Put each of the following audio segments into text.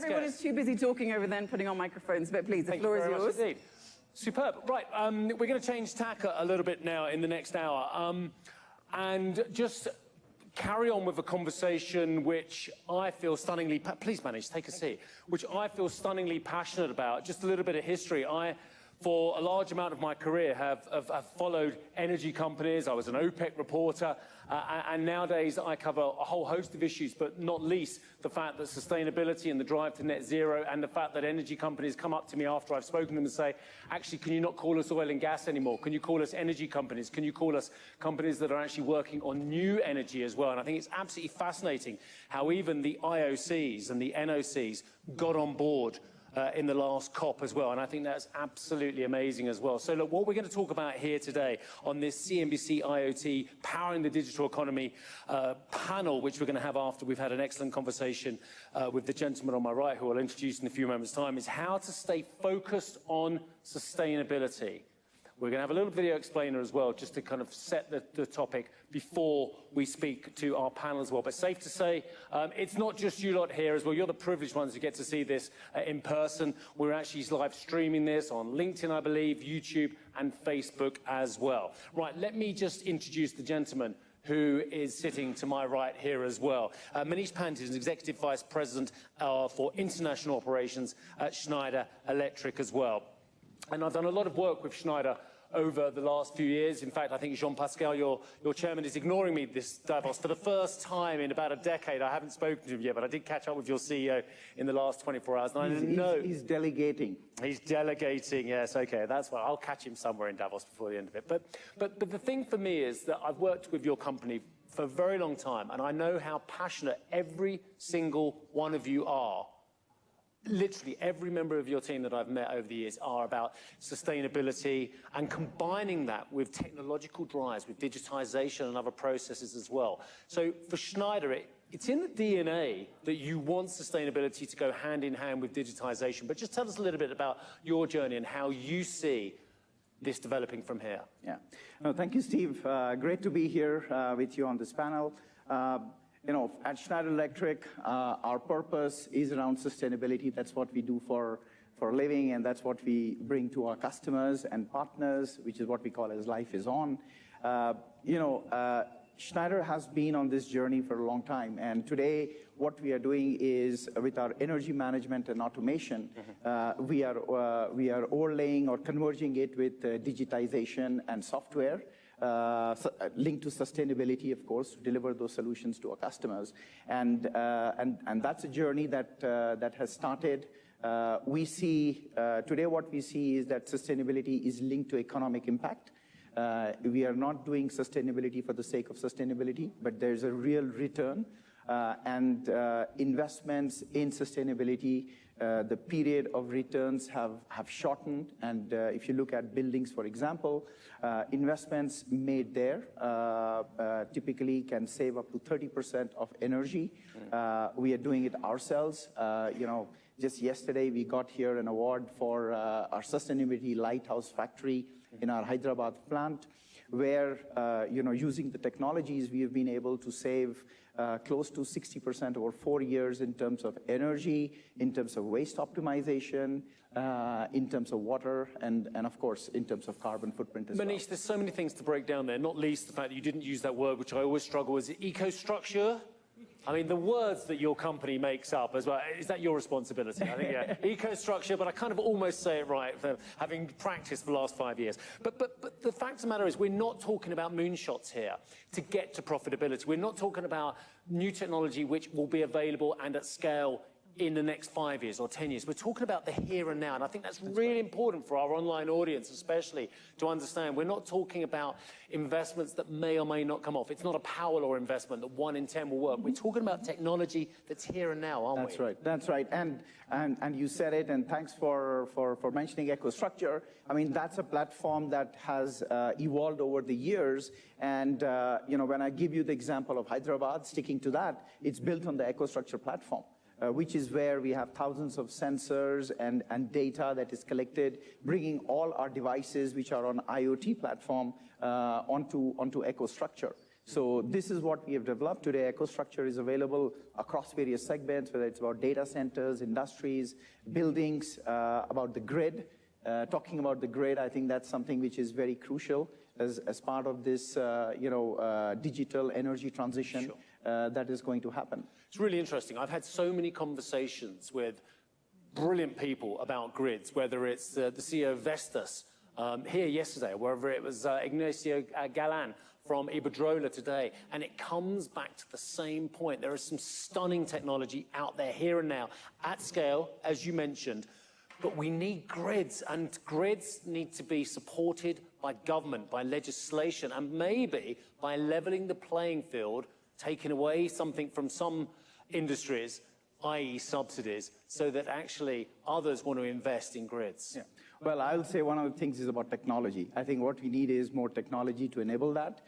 everyone is too busy talking over there and putting on microphones, but please, the floor is yours. Indeed. Superb. Right, we're going to change tack a little bit now in the next hour, and just carry on with a conversation which I feel stunningly, please manage, take a seat, which I feel stunningly passionate about. Just a little bit of history. For a large amount of my career, have followed energy companies. I was an OPEC reporter, and nowadays I cover a whole host of issues, but not least the fact that sustainability and the drive to net zero, and the fact that energy companies come up to me after I've spoken to them and say, actually, can you not call us oil and gas anymore? Can you call us energy companies? Can you call us companies that are actually working on new energy as well? And I think it's absolutely fascinating how even the IOCs and the NOCs got on board in the last COP as well, and I think that's absolutely amazing as well. So look, what we're going to talk about here today on this CNBC IoT Powering the Digital Economy panel, which we're going to have after we've had an excellent conversation with the gentleman on my right, who I'll introduce in a few moments' time, is how to stay focused on sustainability. We're going to have a little video explainer as well, just to kind of set the topic before we speak to our panel as well. But safe to say, it's not just you lot here as well. You're the privileged ones who get to see this in person. We're actually live streaming this on LinkedIn, I believe, YouTube and Facebook as well. Right, let me just introduce the gentleman who is sitting to my right here as well. Manish Pandit is Executive Vice President for International Operations at Schneider Electric as well. And I've done a lot of work with Schneider over the last few years. In fact, I think Jean-Pascal, your chairman, is ignoring me this Davos for the first time in about a decade. I haven't spoken to him yet, but I did catch up with your CEO in the last 24 hours. And he's delegating. He's delegating, yes, okay, that's fine. I'll catch him somewhere in Davos before the end of it. But the thing for me is that I've worked with your company for a very long time, and I know how passionate every single one of you are. Literally every member of your team that I've met over the years are about sustainability and combining that with technological drives, with digitization and other processes as well. So for Schneider, it's in the DNA that you want sustainability to go hand in hand with digitization. But just tell us a little bit about your journey and how you see this developing from here. Yeah. No, thank you, Steve. Great to be here with you on this panel. You know, at Schneider Electric, our purpose is around sustainability. That's what we do for a living, and that's what we bring to our customers and partners, which is what we call as Life is On. Schneider has been on this journey for a long time, and today what we are doing is, with our energy management and automation, we are overlaying or converging it with digitization and software. Linked to sustainability, of course, to deliver those solutions to our customers, and that's a journey that has started. We see today what we see is that sustainability is linked to economic impact. We are not doing sustainability for the sake of sustainability, but there's a real return. And investments in sustainability, the period of returns have shortened. And if you look at buildings, for example, investments made there typically can save up to 30% of energy. We are doing it ourselves. Just yesterday we got here an award for our Sustainability Lighthouse Factory in our Hyderabad plant, where using the technologies we have been able to save close to 60% over 4 years in terms of energy, in terms of waste optimization, in terms of water, and of course in terms of carbon footprint as well. Manish, there's so many things to break down there, not least the fact that you didn't use that word, which I always struggle with. Is it eco-structure? I mean, the words that your company makes up as well, is that your responsibility? I think, yeah, eco-structure, but I kind of almost say it right, for having practiced for the last 5 years. But the fact of the matter is, we're not talking about moonshots here to get to profitability. We're not talking about new technology which will be available and at scale in the next 5 years or 10 years. We're talking about the here and now, and I think that's really important for our online audience especially to understand. We're not talking about investments that may or may not come off. It's not a power law investment that 1 in 10 will work. We're talking about technology that's here and now, aren't we? That's right, that's right. And you said it, and thanks for mentioning EcoStructure. I mean, that's a platform that has evolved over the years, and when I give you the example of Hyderabad, sticking to that, it's built on the EcoStructure platform. Which is where we have thousands of sensors and data that is collected, bringing all our devices which are on IoT platform onto EcoStructure. So this is what we have developed today. EcoStruxure is available across various segments, whether it's about data centers, industries, buildings, about the grid. Talking about the grid, I think that's something which is very crucial as part of this, digital energy transition that is going to happen. It's really interesting. I've had so many conversations with brilliant people about grids, whether it's the CEO of Vestas here yesterday, or wherever it was Ignacio Galan from Iberdrola today, and it comes back to the same point. There is some stunning technology out there here and now, at scale, as you mentioned, but we need grids, and grids need to be supported by government, by legislation, and maybe by leveling the playing field, taking away something from some industries, i.e. subsidies, so that actually others want to invest in grids. Yeah. Well, I'll say one of the things is about technology. I think what we need is more technology to enable that.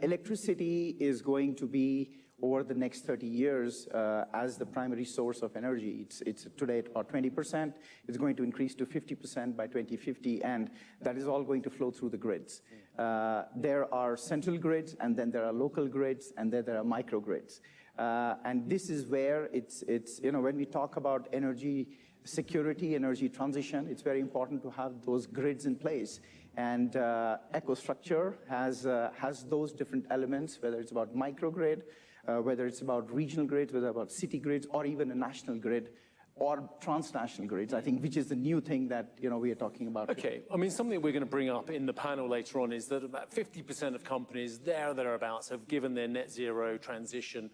Electricity is going to be, over the next 30 years, as the primary source of energy. It's today at about 20%. It's going to increase to 50% by 2050, and that is all going to flow through the grids. There are central grids, and then there are local grids, and then there are microgrids. And this is where it's when we talk about energy security, energy transition, it's very important to have those grids in place. And EcoStruxure has those different elements, whether it's about microgrid, whether it's about regional grids, whether about city grids, or even a national grid, or transnational grids, I think, which is the new thing that we are talking about. Okay, I mean, something we're going to bring up in the panel later on is that about 50% of companies thereabouts have given their net zero transition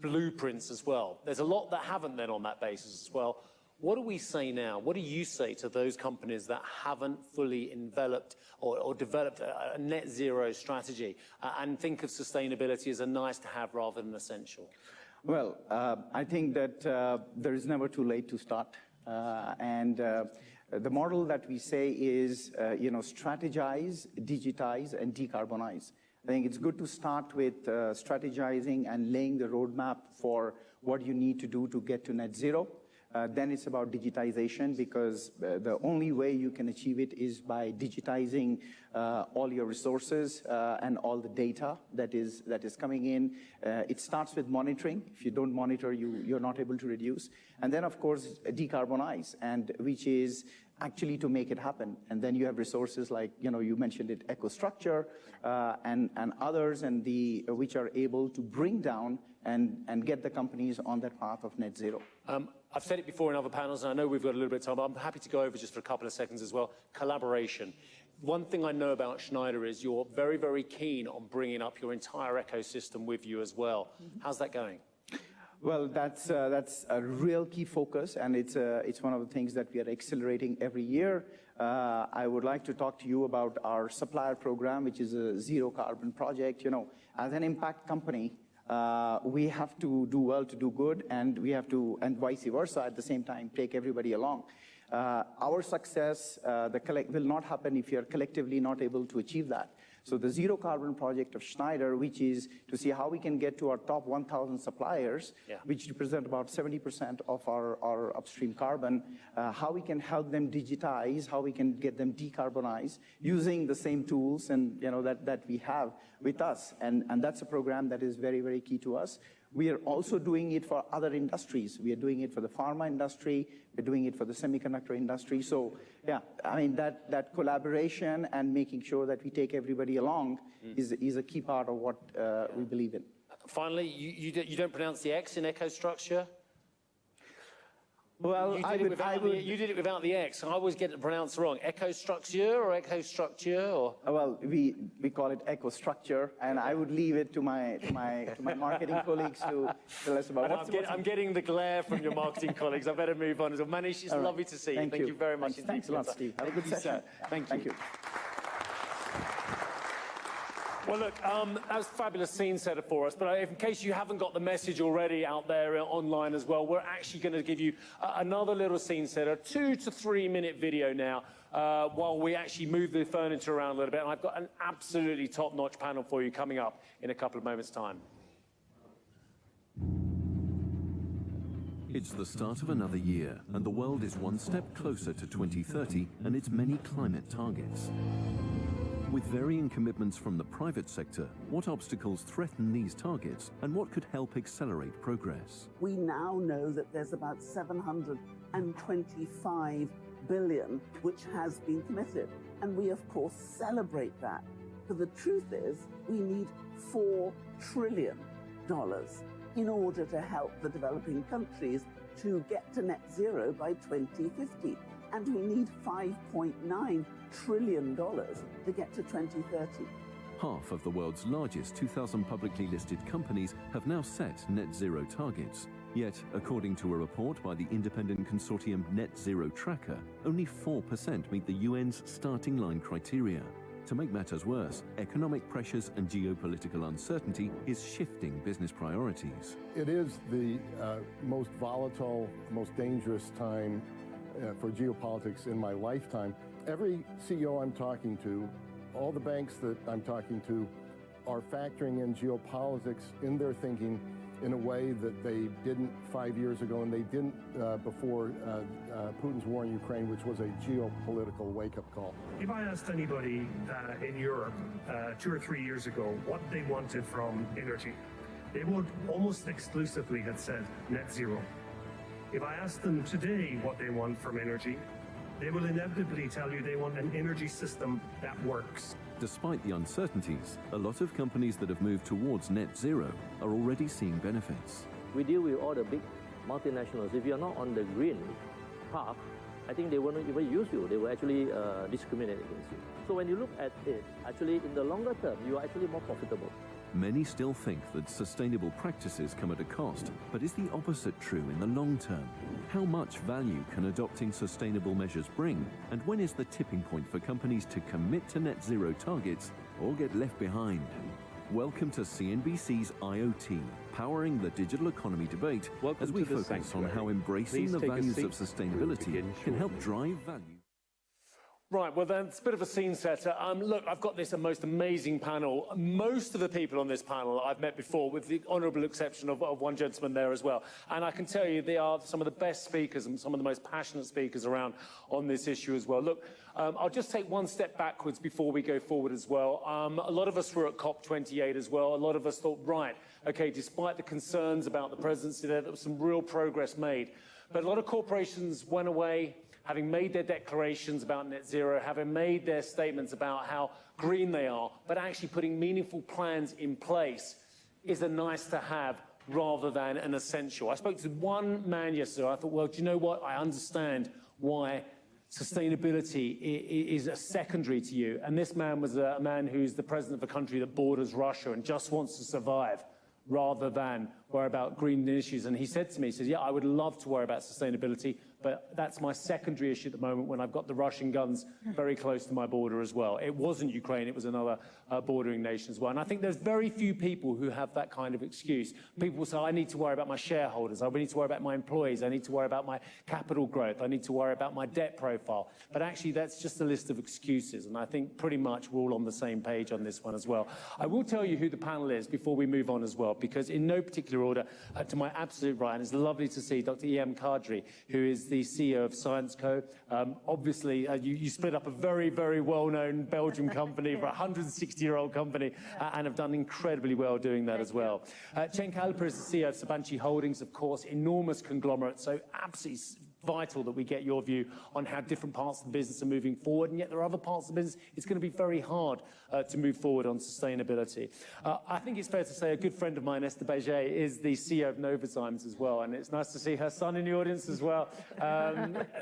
blueprints as well. There's a lot that haven't then on that basis as well. What do we say now? What do you say to those companies that haven't fully enveloped or developed a net zero strategy and think of sustainability as a nice to have rather than essential? Well, I think that there is never too late to start. The model that we say is, strategize, digitize, and decarbonize. I think it's good to start with strategizing and laying the roadmap for what you need to do to get to net zero. Then it's about digitization, because the only way you can achieve it is by digitizing all your resources and all the data that is coming in. It starts with monitoring. If you don't monitor, you're not able to reduce. And then, of course, decarbonize, and which is actually to make it happen. And then you have resources like, you mentioned it, EcoStruxure and others, and which are able to bring down and get the companies on that path of net zero. I've said it before in other panels, and I know we've got a little bit of time, but I'm happy to go over just for a couple of seconds as well. Collaboration. One thing I know about Schneider is you're very, very keen on bringing up your entire ecosystem with you as well. How's that going? Well, that's a real key focus, and it's one of the things that we are accelerating every year. I would like to talk to you about our supplier program, which is a zero carbon project. As an impact company, we have to do well to do good, and we have to, and vice versa, at the same time, take everybody along. Our success will not happen if you're collectively not able to achieve that. So the zero carbon project of Schneider, which is to see how we can get to our top 1,000 suppliers, which represent about 70% of our upstream carbon, how we can help them digitize, how we can get them decarbonize using the same tools and that we have with us. And that's a program that is very, very key to us. We are also doing it for other industries. We are doing it for the pharma industry. We're doing it for the semiconductor industry. So, yeah, I mean, that collaboration and making sure that we take everybody along is a key part of what we believe in. Finally, you don't pronounce the X in EcoStruxure? Well, you did it without the X. I always get it pronounced wrong. EcoStruxure or EcoStruxure or? Well, we call it EcoStruxure, and I would leave it to my marketing colleagues to tell us about. I'm getting the glare from your marketing colleagues. I better move on. Manish, it's lovely to see you. Thank you very much. Thanks a lot, Steve. Have a good session. Thank you. Well, look, that was a fabulous scene setter for us, but in case you haven't got the message already out there online as well, we're actually going to give you another little scene setter, 2 to 3 minute video now, while we actually move the furniture around a little bit. And I've got an absolutely top-notch panel for you coming up in a couple of moments' time. It's the start of another year, and the world is one step closer to 2030 and its many climate targets. With varying commitments from the private sector, what obstacles threaten these targets and what could help accelerate progress? We now know that there's about 725 billion which has been committed. And we, of course, celebrate that. But the truth is, we need $4 trillion in order to help the developing countries to get to net zero by 2050. And we need $5.9 trillion to get to 2030. Half of the world's largest 2,000 publicly listed companies have now set net zero targets. Yet, according to a report by the independent consortium Net Zero Tracker, only 4% meet the UN's starting line criteria. To make matters worse, economic pressures and geopolitical uncertainty is shifting business priorities. It is the most volatile, most dangerous time for geopolitics in my lifetime. Every CEO I'm talking to, all the banks that I'm talking to, are factoring in geopolitics in their thinking in a way that they didn't 5 years ago, and they didn't before Putin's war in Ukraine, which was a geopolitical wake-up call. If I asked anybody in Europe 2 or 3 years ago what they wanted from energy, they would almost exclusively have said net zero. If I ask them today what they want from energy, they will inevitably tell you they want an energy system that works. Despite the uncertainties, a lot of companies that have moved towards net zero are already seeing benefits. We deal with all the big multinationals. If you're not on the green path, I think they won't even use you. They will actually discriminate against you. So when you look at it, actually in the longer term, you are actually more profitable. Many still think that sustainable practices come at a cost, but is the opposite true in the long term? How much value can adopting sustainable measures bring? And when is the tipping point for companies to commit to net zero targets or get left behind? Welcome to CNBC's IOT, powering the digital economy debate, as we focus on how embracing the values of sustainability can help drive value. Right, well, that's a bit of a scene setter. Look, I've got this most amazing panel. Most of the people on this panel I've met before, with the honourable exception of one gentleman there as well. And I can tell you they are some of the best speakers and some of the most passionate speakers around on this issue as well. Look, I'll just take one step backwards before we go forward as well. A lot of us were at COP28 as well. A lot of us thought, right, okay, despite the concerns about the presidency there was some real progress made. But a lot of corporations went away, having made their declarations about net zero, having made their statements about how green they are, but actually putting meaningful plans in place is a nice to have rather than an essential. I spoke to one man yesterday. I thought, well, do you know what? I understand why sustainability is a secondary to you. And this man was a man who's the president of a country that borders Russia and just wants to survive rather than worry about green issues. And he said to me, he says, yeah, I would love to worry about sustainability, but that's my secondary issue at the moment when I've got the Russian guns very close to my border as well. It wasn't Ukraine, it was another bordering nation as well. And I think there's very few people who have that kind of excuse. People say, I need to worry about my shareholders, I need to worry about my employees, I need to worry about my capital growth, I need to worry about my debt profile. But actually, that's just a list of excuses. And I think pretty much we're all on the same page on this one as well. I will tell you who the panel is before we move on as well, because in no particular order, to my absolute right, and it's lovely to see Dr. Ilham Kadri, who is the CEO of Syensqo. Obviously, you split up a very, very well-known Belgian company for a 160-year-old company and have done incredibly well doing that as well. Cenk Alper is the CEO of Sabanci Holdings, of course, enormous conglomerate, so absolutely vital that we get your view on how different parts of the business are moving forward, and yet there are other parts of the business it's going to be very hard to move forward on sustainability. I think it's fair to say a good friend of mine, Ester, is the CEO of Novozymes as well, and it's nice to see her son in the audience as well.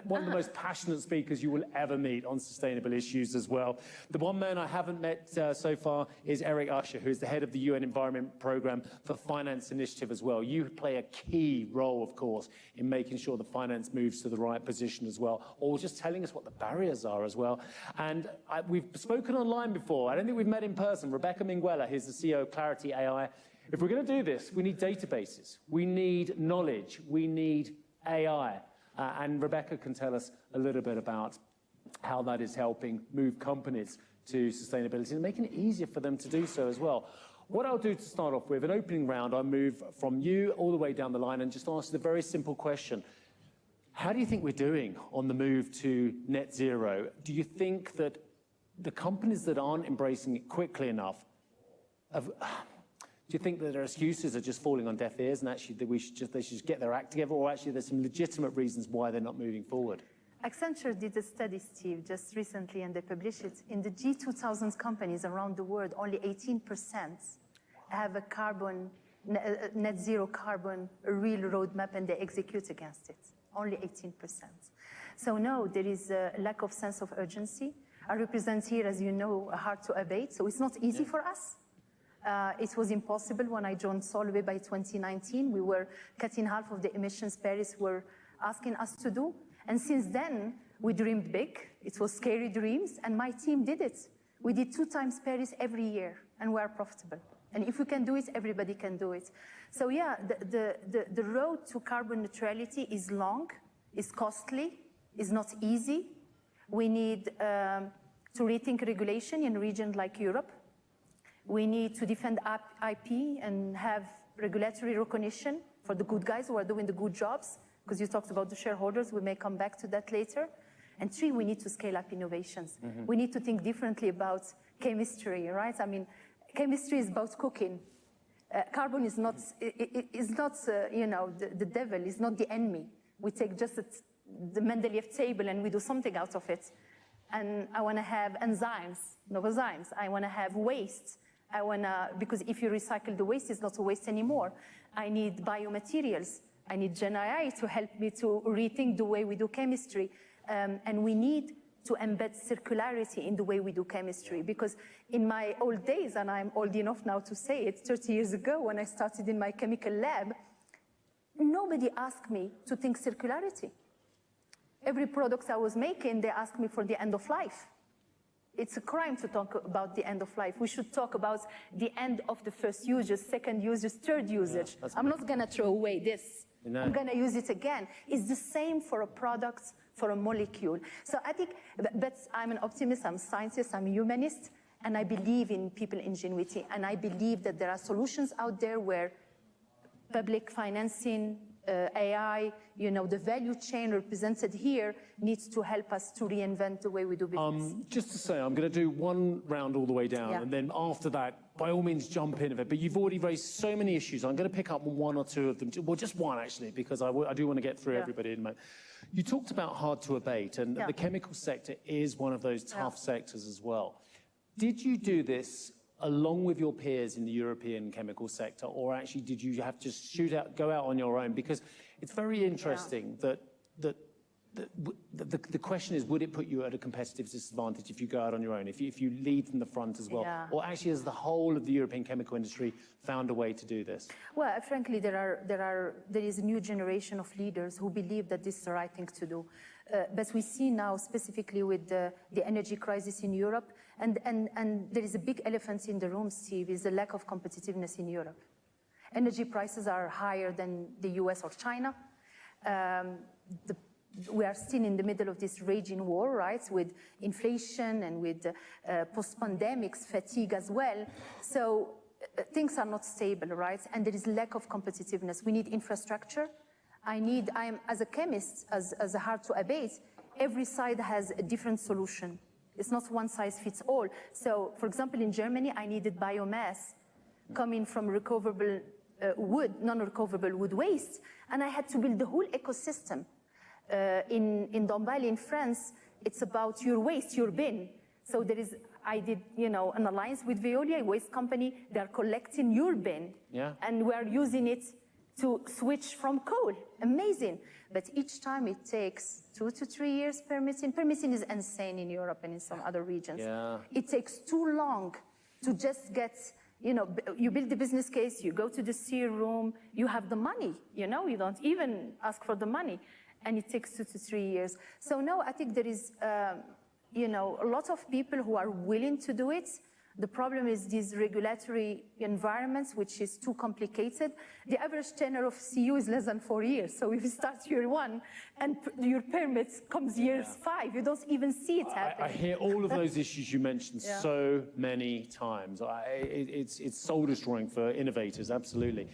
One of the most passionate speakers you will ever meet on sustainable issues as well. The one man I haven't met so far is Usher, who is the head of the UN Environment Programme for Finance Initiative as well. You play a key role, of course, in making sure the finance moves to the right position as well, or just telling us what the barriers are as well. And we've spoken online before. I don't think we've met in person. Rebeca Minguela, who's the CEO of Clarity AI. If we're going to do this, we need databases, we need knowledge, we need AI. And Rebeca can tell us a little bit about how that is helping move companies to sustainability and making it easier for them to do so as well. What I'll do to start off with, an opening round, I'll move from you all the way down the line and just ask the very simple question. How do you think we're doing on the move to net zero? Do you think that the companies that aren't embracing it quickly enough, do you think that their excuses are just falling on deaf ears and actually that they should just get their act together, or actually there's some legitimate reasons why they're not moving forward? Accenture did a study, Steve, just recently, and they published it. In the G2000 companies around the world, only 18% have a net zero carbon, a real roadmap, and they execute against it. Only 18%. So no, there is a lack of sense of urgency. I represent here, as you know, a hard to abate, so it's not easy for us. It was impossible when I joined Solvay by 2019. We were cutting half of the emissions Paris were asking us to do. And since then, we dreamed big. It was scary dreams, and my team did it. We did 2 times Paris every year, and we are profitable. And if we can do it, everybody can do it. So yeah, the road to carbon neutrality is long, is costly, is not easy. We need to rethink regulation in a region like Europe. We need to defend IP and have regulatory recognition for the good guys who are doing the good jobs, because you talked about the shareholders, we may come back to that later. And 3, we need to scale up innovations. We need to think differently about chemistry, right? I mean, chemistry is about cooking. Carbon is not, you know, the devil, is not the enemy. We take just the Mendeleev table and we do something out of it. And I want to have enzymes, Novozymes. I want to have waste. Because if you recycle the waste, it's not a waste anymore. I need biomaterials. I need Gen AI to help me to rethink the way we do chemistry. And we need to embed circularity in the way we do chemistry. Because in my old days, and I'm old enough now to say it, 30 years ago when I started in my chemical lab, nobody asked me to think circularity. Every product I was making, they asked me for the end of life. It's a crime to talk about the end of life. We should talk about the end of the first usage, second usage, third usage. Yeah, I'm not gonna throw away this. No. I'm gonna use it again. It's the same for a product, for a molecule. So I think, but I'm an optimist, I'm a scientist, I'm a humanist, and I believe in people ingenuity, and I believe that there are solutions out there where public financing, AI, you know, the value chain represented here needs to help us to reinvent the way we do business. Just to say, I'm going to do one round all the way down, and then after that, by all means, jump in a bit. But you've already raised so many issues. I'm going to pick up 1 or 2 of them. Well, just one, actually, because I do want to get through everybody in a moment. You talked about hard to abate, and the chemical sector is one of those tough sectors as well. Did you do this along with your peers in the European chemical sector, or actually did you have to go out on your own? Because it's very interesting that the question is, would it put you at a competitive disadvantage if you go out on your own, if you lead from the front as well? Yeah. Or actually has the whole of the European chemical industry found a way to do this? Well, frankly, there is a new generation of leaders who believe that this is the right thing to do. But we see now, specifically with the energy crisis in Europe, and there is a big elephant in the room, Steve, is the lack of competitiveness in Europe. Energy prices are higher than the US or China. We are still in the middle of this raging war, right, with inflation and with post-pandemics fatigue as well. So things are not stable, right? And there is lack of competitiveness. We need infrastructure. As a chemist, as a hard to abate, every side has a different solution. It's not one size fits all. So, for example, in Germany, I needed biomass coming from recoverable wood, non-recoverable wood waste, and I had to build the whole ecosystem. In Dombasle in France, it's about your waste, your bin. So I did, an alliance with Veolia, a waste company. They're collecting your bin, and we're using it to switch from coal. Amazing. But each time it takes 2 to 3 years permitting. Permitting is insane in Europe and in some other regions. Yeah. It takes too long to just get, you build the business case, you go to the steer room, you have the money, you don't even ask for the money. And it takes 2 to 3 years. So no, I think there is, a lot of people who are willing to do it. The problem is these regulatory environments, which is too complicated. The average tenure of CU is less than 4 years. So if you start year 1 and your permit comes years 5, you don't even see it happen. I hear all of those issues you mentioned so many times. It's soul destroying for innovators, absolutely.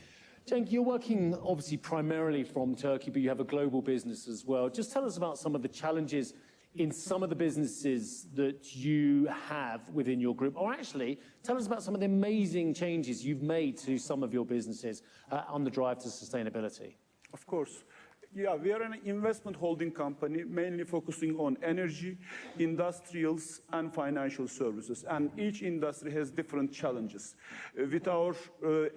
Cenk, you're working obviously primarily from Turkey, but you have a global business as well. Just tell us about some of the challenges in some of the businesses that you have within your group? Or actually, tell us about some of the amazing changes you've made to some of your businesses on the drive to sustainability. Of course. Yeah, we are an investment holding company, mainly focusing on energy, industrials, and financial services. And each industry has different challenges. With our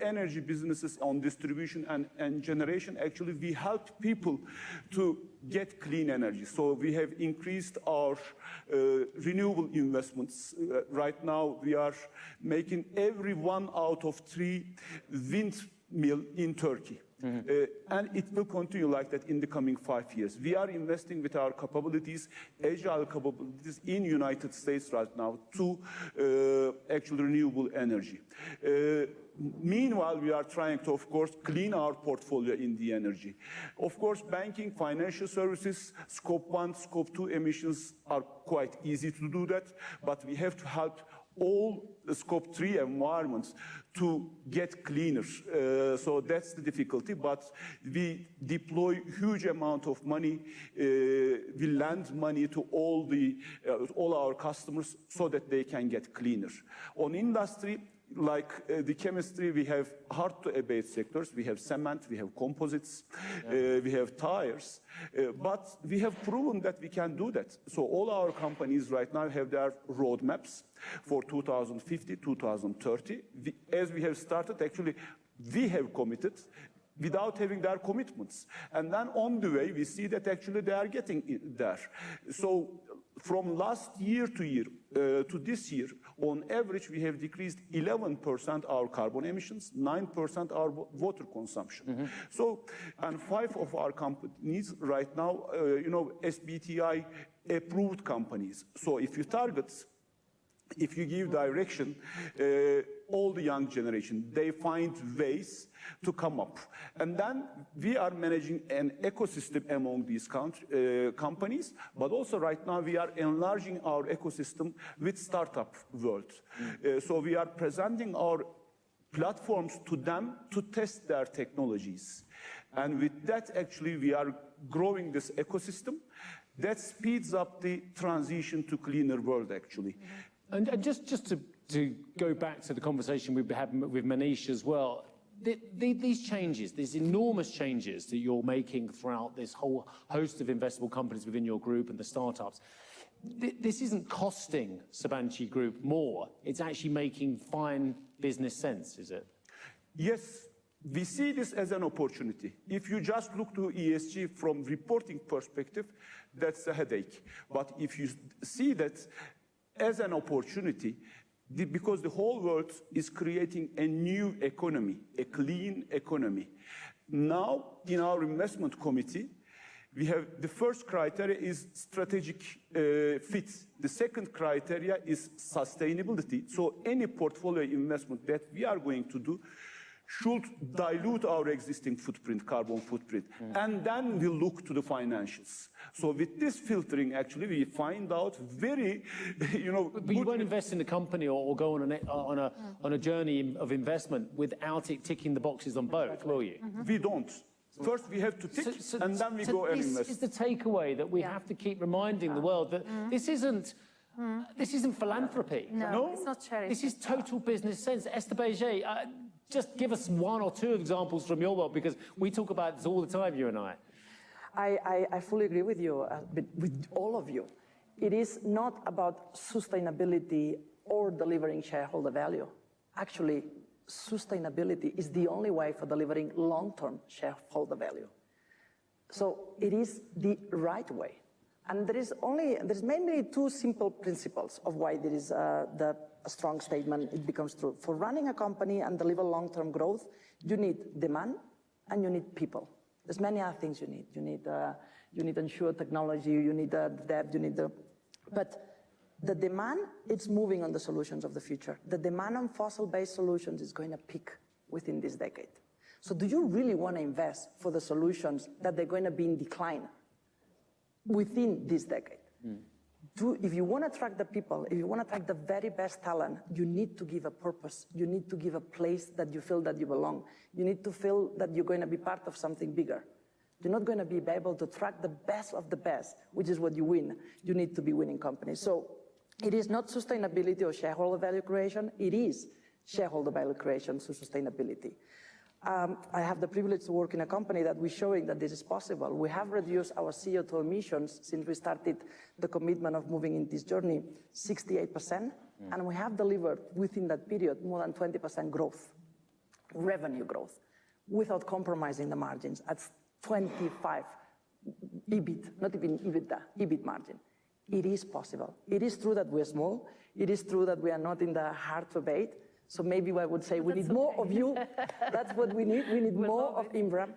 energy businesses on distribution and generation, actually, we help people to get clean energy. So we have increased our renewable investments. Right now, we are making every 1 out of 3 windmill in Turkey. And it will continue like that in the coming 5 years. We are investing with our capabilities, agile capabilities in United States right now to actual renewable energy. Meanwhile, we are trying to, of course, clean our portfolio in the energy. Of course, banking, financial services, Scope 1, Scope 2 emissions are quite easy to do that, but we have to help all the Scope 3 environments to get cleaner. So that's the difficulty, but we deploy huge amount of money, we lend money to all our customers so that they can get cleaner. On industry, like the chemistry, we have hard-to-abate sectors. We have cement, we have composites, we have tires. But we have proven that we can do that. So all our companies right now have their roadmaps for 2050, 2030. As we have started, actually, we have committed without having their commitments. And then on the way, we see that actually they are getting there. So from last year to year, to this year, on average, we have decreased 11% our carbon emissions, 9% our water consumption. So, and 5 of our companies right now, SBTi approved companies. So if you target, if you give direction, all the young generation, they find ways to come up. And then we are managing an ecosystem among these companies, but also right now we are enlarging our ecosystem with startup world. So we are presenting our platforms to them to test their technologies. And with that, actually, we are growing this ecosystem that speeds up the transition to cleaner world, actually. And just to go back to the conversation we've had with Manish as well, these changes, these enormous changes that you're making throughout this whole host of investable companies within your group and the startups, this isn't costing Sabanci Group more. It's actually making fine business sense, is it? Yes. We see this as an opportunity. If you just look to ESG from reporting perspective, that's a headache. But if you see that as an opportunity, because the whole world is creating a new economy, a clean economy. Now, in our investment committee, we have the first criteria is strategic fit. The second criteria is sustainability. So any portfolio investment that we are going to do should dilute our existing footprint, carbon footprint, and then we look to the financials. So with this filtering, actually, we find out very, But you won't invest in a company or go on a journey of investment without it ticking the boxes on both, will you? We don't. First, we have to tick, and then we go and invest. This is the takeaway that we have to keep reminding the world that this isn't philanthropy. No, it's not charity. This is total business sense. Esther Baiget, just give us 1 or 2 examples from your world, because we talk about this all the time, you and I. I fully agree with you, with all of you. It is not about sustainability or delivering shareholder value. Actually, sustainability is the only way for delivering long-term shareholder value. So it is the right way. And there's mainly 2 simple principles of why there is the strong statement, it becomes true. For running a company and deliver long-term growth, you need demand and you need people. There's many other things you need. You need ensure technology, you need the debt, but the demand, it's moving on the solutions of the future. The demand on fossil-based solutions is going to peak within this decade. So do you really want to invest for the solutions that they're going to be in decline within this decade? If you want to attract the people, if you want to attract the very best talent, you need to give a purpose. You need to give a place that you feel that you belong. You need to feel that you're going to be part of something bigger. You're not going to be able to track the best of the best, which is what you win. You need to be winning companies. So it is not sustainability or shareholder value creation. It is shareholder value creation through sustainability. I have the privilege to work in a company that we're showing that this is possible. We have reduced our CO2 emissions since we started the commitment of moving in this journey, 68%, and we have delivered within that period more than 20% growth, revenue growth, without compromising the margins at 25 EBIT, not even EBITDA, EBIT margin. It is possible. It is true that we're small. It is true that we are not in the hard to abate. So maybe I would say we need more of you. That's what we need. We need more of Imran.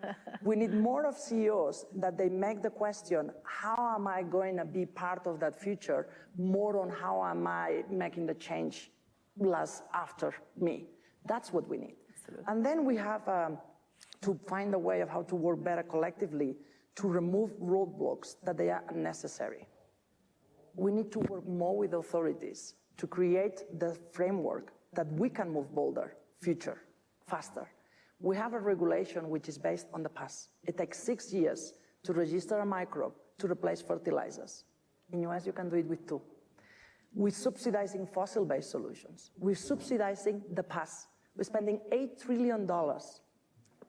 We need more of CEOs that they make the question, how am I going to be part of that future? More on how am I making the change last after me? That's what we need. Absolutely. And then we have to find a way of how to work better collectively to remove roadblocks that they are unnecessary. We need to work more with authorities to create the framework that we can move bolder, future, faster. We have a regulation which is based on the past. It takes 6 years to register a microbe to replace fertilizers. In the US, you can do it with 2. We're subsidizing fossil-based solutions. We're subsidizing the past. We're spending $8 trillion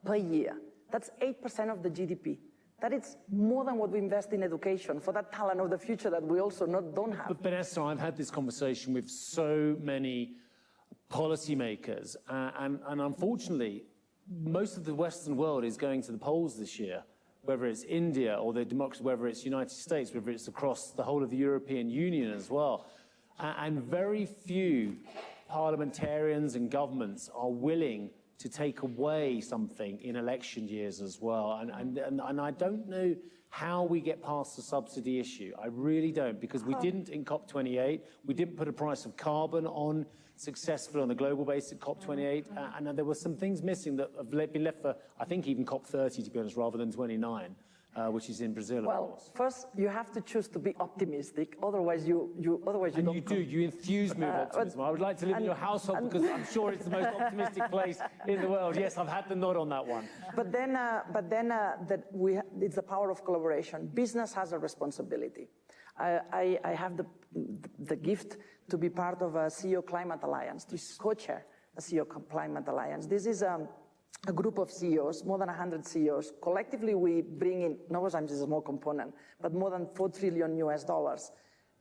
per year. That's 8% of the GDP. That is more than what we invest in education for that talent of the future that we also don't have. But Ester, I've had this conversation with so many policymakers, and unfortunately, most of the Western world is going to the polls this year, whether it's India or the democracy, whether it's United States, whether it's across the whole of the European Union as well. And very few parliamentarians and governments are willing to take away something in election years as well. And I don't know how we get past the subsidy issue. I really don't, because we didn't in COP28. We didn't put a price of carbon on successfully on the global basis at COP28. And there were some things missing that have been left for, I think, even COP30, to be honest, rather than 29, which is in Brazil, well, of course. First, you have to choose to be optimistic. Otherwise, you and don't. You do. You infuse me with optimism. I would like to live in your household because I'm sure it's the most optimistic place in the world. Yes, I've had the nod on that one. But then it's the power of collaboration. Business has a responsibility. I have the gift to be part of a CEO Climate Alliance, to co-chair a CEO Climate Alliance. This is a group of CEOs, more than 100 CEOs. Collectively, we bring in, Novozymes is a small component, but more than $4 trillion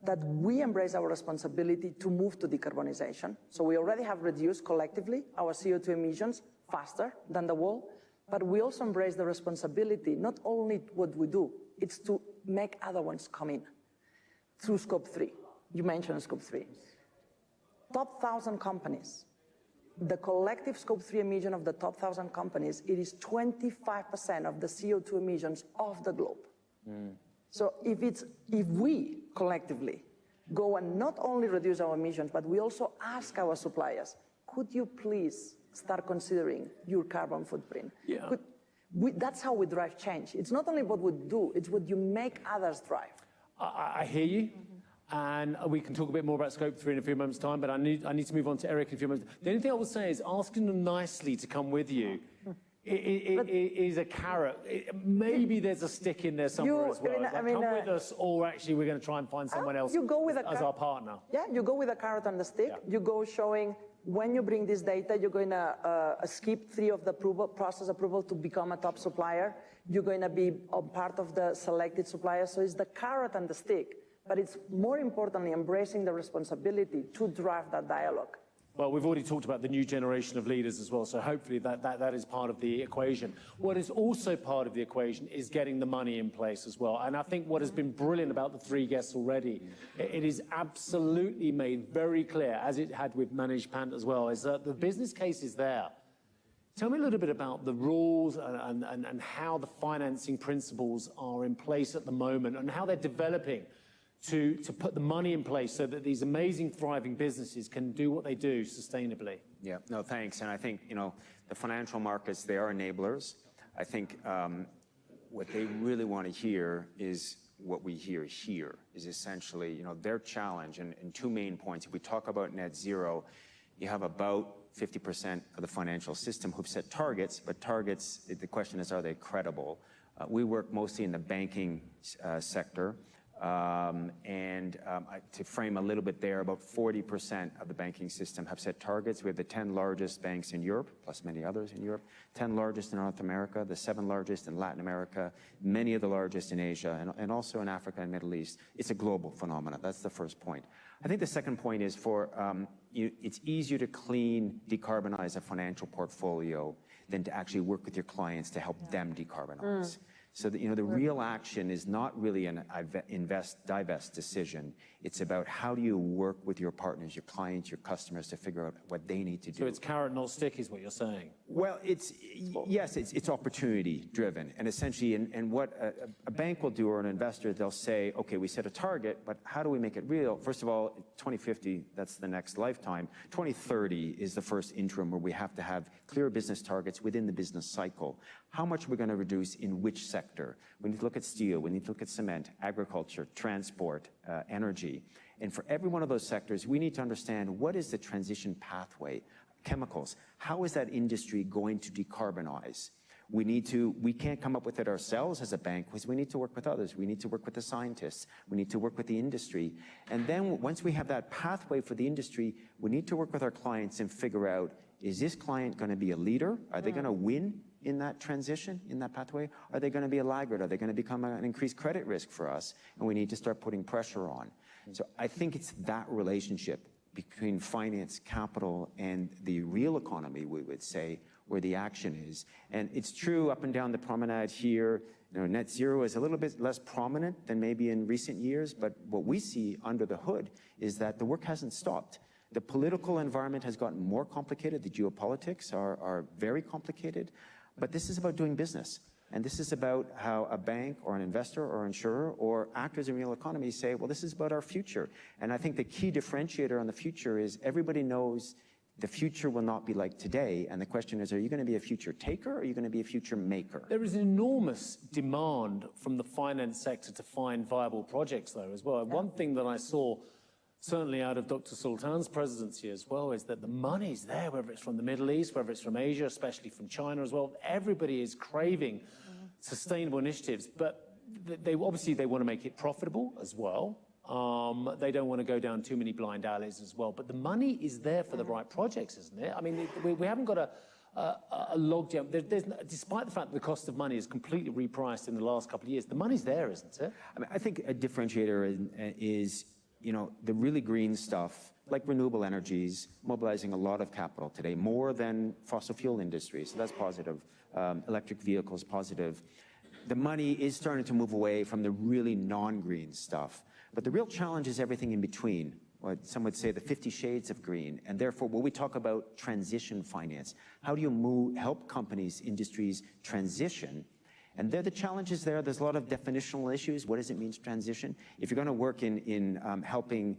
that we embrace our responsibility to move to decarbonization. So we already have reduced collectively our CO2 emissions faster than the world, but we also embrace the responsibility, not only what we do, it's to make other ones come in through Scope 3. You mentioned Scope 3. Top 1,000 companies. The collective Scope 3 emission of the top 1,000 companies, it is 25% of the CO2 emissions of the globe. So if we collectively go and not only reduce our emissions, but we also ask our suppliers, could you please start considering your carbon footprint? Yeah. That's how we drive change. It's not only what we do, it's what you make others drive. I hear you. And we can talk a bit more about Scope 3 in a few moments' time, but I need to move on to Eric in a few moments. The only thing I will say is asking them nicely to come with you is a carrot. Maybe there's a stick in there somewhere as well. Come with us, or actually we're going to try and find someone else as our partner. Yeah, you go with a carrot and the stick. Yeah. You go showing when you bring this data, you're going to skip 3 of the process approval to become a top supplier. You're going to be a part of the selected suppliers. So it's the carrot and the stick. But it's more importantly embracing the responsibility to drive that dialogue. Well, we've already talked about the new generation of leaders as well, so hopefully that is part of the equation. What is also part of the equation is getting the money in place as well. And I think what has been brilliant about the 3 guests already, it is absolutely made very clear, as it had with Manish Pant as well, is that the business case is there. Tell me a little bit about the rules and how the financing principles are in place at the moment and how they're developing to put the money in place so that these amazing, thriving businesses can do what they do sustainably. Yeah, no, thanks. And I think, the financial markets, they are enablers. I think what they really want to hear is what we hear here, is essentially, their challenge and 2 main points. If we talk about net zero, you have about 50% of the financial system who've set targets, but targets, the question is, are they credible? We work mostly in the banking sector. To frame a little bit there, about 40% of the banking system have set targets. We have the 10 largest banks in Europe, plus many others in Europe, 10 largest in North America, the 7 largest in Latin America, many of the largest in Asia, and also in Africa and Middle East. It's a global phenomenon. That's the first point. I think the second point is it's easier to decarbonize a financial portfolio than to actually work with your clients to help them decarbonize. So that, the real action is not really an divest decision. It's about how do you work with your partners, your clients, your customers to figure out what they need to do. So it's carrot, not stick, is what you're saying? Well, it's opportunity driven. And essentially, and what a bank will do or an investor, they'll say, okay, we set a target, but how do we make it real? First of all, 2050, that's the next lifetime. 2030 is the first interim where we have to have clear business targets within the business cycle. How much we're going to reduce in which sector? We need to look at steel, we need to look at cement, agriculture, transport, energy. And for every one of those sectors, we need to understand what is the transition pathway. Chemicals, how is that industry going to decarbonize? We can't come up with it ourselves as a bank, because we need to work with others. We need to work with the scientists. We need to work with the industry. And then once we have that pathway for the industry, we need to work with our clients and figure out, is this client going to be a leader? Are they going to win in that transition, in that pathway? Are they going to be a laggard? Are they going to become an increased credit risk for us? And we need to start putting pressure on. So I think it's that relationship between finance, capital, and the real economy, we would say, where the action is. And it's true up and down the promenade here, net zero is a little bit less prominent than maybe in recent years, but what we see under the hood is that the work hasn't stopped. The political environment has gotten more complicated. The geopolitics are very complicated, but this is about doing business. And this is about how a bank or an investor or insurer or actors in real economy say, well, this is about our future. And I think the key differentiator on the future is everybody knows the future will not be like today. And the question is, are you going to be a future taker or are you going to be a future maker? There is an enormous demand from the finance sector to find viable projects, though, as well. One thing that I saw, certainly out of Dr. Sultan's presidency as well, is that the money's there, whether it's from the Middle East, whether it's from Asia, especially from China as well. Everybody is craving sustainable initiatives, but they want to make it profitable as well. They don't want to go down too many blind alleys as well. But the money is there for the right projects, isn't it? I mean, we haven't got a logjam. Despite the fact that the cost of money is completely repriced in the last couple of years, the money's there, isn't it? I mean, I think a differentiator is the really green stuff, like renewable energies, mobilizing a lot of capital today, more than fossil fuel industries. So that's positive. Electric vehicles, positive. The money is starting to move away from the really non-green stuff. But the real challenge is everything in between. What some would say the 50 shades of green. And therefore, when we talk about transition finance, how do you help companies, industries transition? And there, the challenges there, there's a lot of definitional issues. What does it mean to transition? If you're going to work in helping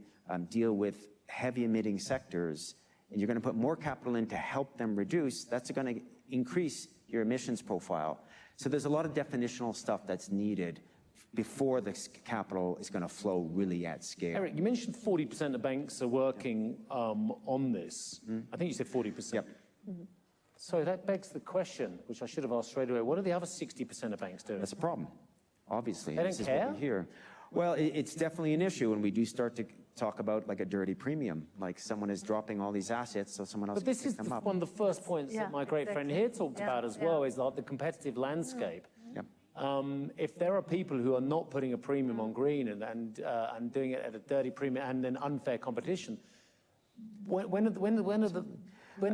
deal with heavy emitting sectors, and you're going to put more capital in to help them reduce, that's going to increase your emissions profile. So there's a lot of definitional stuff that's needed before the capital is going to flow really at scale. Eric, you mentioned 40% of banks are working on this. I think you said 40%. Yep. So that begs the question, which I should have asked straight away, what are the other 60% of banks doing? That's a problem, obviously. They don't care? Here. Well, it's definitely an issue, and we do start to talk about like a dirty premium, like someone is dropping all these assets so someone else can pick them up. But this is one of the first points that my great friend here talked about as well, is like the competitive landscape. If there are people who are not putting a premium on green and doing it at a dirty premium and then unfair competition, when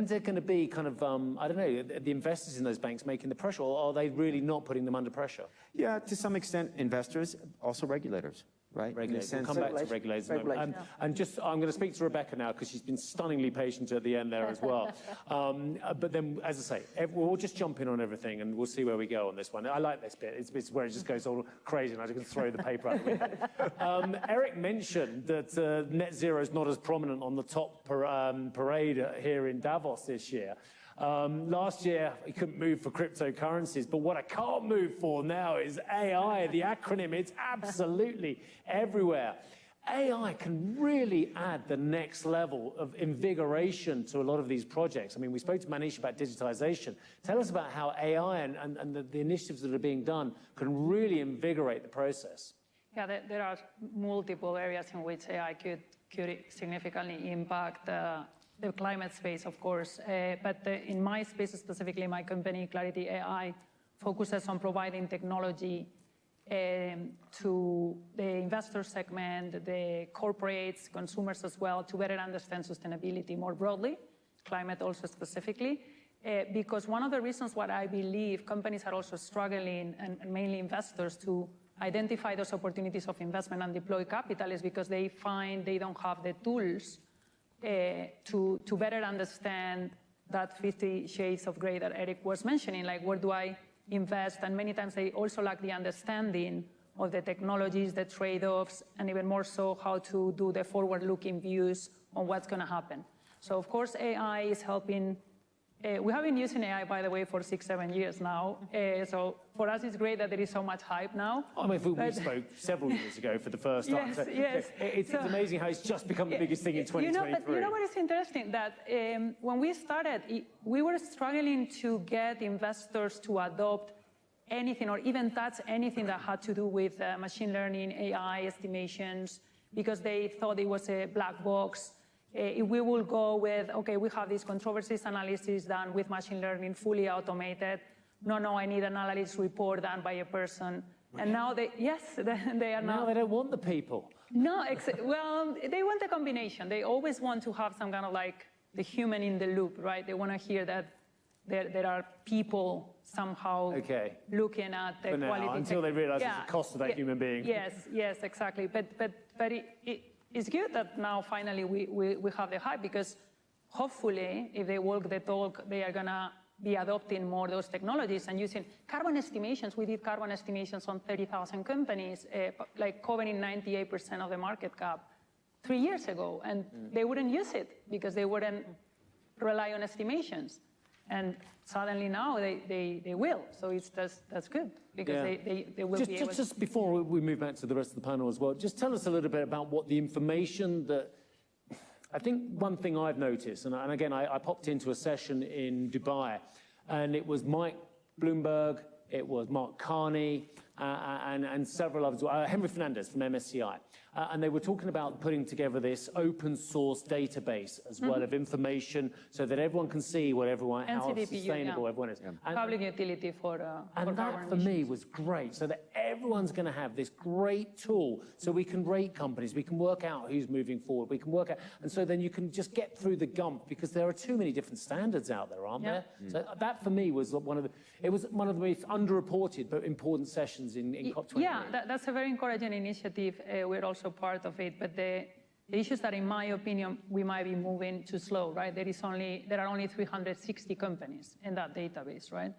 is there going to be kind of, I don't know, the investors in those banks making the pressure, or are they really not putting them under pressure? Yeah, to some extent, investors, also regulators. Right? Regulators. We'll come back to regulators in a moment. And just, I'm going to speak to Rebecca now because she's been stunningly patient at the end there as well. But then, as I say, we'll just jump in on everything and we'll see where we go on this one. I like this bit. It's where it just goes all crazy and I can throw the paper out the window. Eric mentioned that net zero is not as prominent on the top parade here in Davos this year. Last year, he couldn't move for cryptocurrencies, but what I can't move for now is AI, the acronym. It's absolutely everywhere. AI can really add the next level of invigoration to a lot of these projects. I mean, we spoke to Manish about digitization. Tell us about how AI and the initiatives that are being done can really invigorate the process. Yeah, there are multiple areas in which AI could significantly impact the climate space, of course. But in my space, specifically my company, Clarity AI, focuses on providing technology to the investor segment, the corporates, consumers as well, to better understand sustainability more broadly, climate also specifically. Because one of the reasons why I believe companies are also struggling, and mainly investors, to identify those opportunities of investment and deploy capital is because they find they don't have the tools to better understand that 50 shades of gray that Eric was mentioning, like where do I invest, and many times they also lack the understanding of the technologies, the trade-offs, and even more so how to do the forward-looking views on what's going to happen. So of course AI is helping. We have been using AI, by the way, for 6-7 years now. So for us, it's great that there is so much hype now. I mean, we spoke several years ago for the first time. Yes, so yes. It's amazing how it's just become the biggest thing in 2023. But you know what is interesting? That when we started, we were struggling to get investors to adopt anything or even touch anything that had to do with machine learning, AI estimations, because they thought it was a black box. If we will go with, okay, we have these controversies analysis done with machine learning, fully automated. No, I need an analysis report done by a person. And now they are now. Now they don't want the people. No, well, they want a combination. They always want to have some kind of like the human in the loop, right? They want to hear that there are people somehow looking at the quality. Until they realize there's a cost to that human being. Yes, exactly. But it's good that now finally we have the hype, because hopefully if they walk the talk, they are going to be adopting more those technologies and using carbon estimations. We did carbon estimations on 30,000 companies, like covering 98% of the market cap 3 years ago, and they wouldn't use it because they wouldn't rely on estimations. And suddenly now they will. So that's good, because they will be able to. Just before we move back to the rest of the panel as well, just tell us a little bit about what the information that, I think one thing I've noticed, and again, I popped into a session in Dubai, and it was Mike Bloomberg, it was Mark Carney, and several others, Henry Fernandez from MSCI. And they were talking about putting together this open source database as well of information so that everyone can see what how sustainable everyone is. And public utility for and that for me was great, so that everyone's going to have this great tool so we can rate companies, we can work out who's moving forward, we can work out, and so then you can just get through the gump, because there are too many different standards out there, aren't there? So that for me was one of the most underreported but important sessions in COP23. Yeah, that's a very encouraging initiative. We're also part of it, but the issue is that, in my opinion, we might be moving too slow, right? There are only 360 companies in that database, right?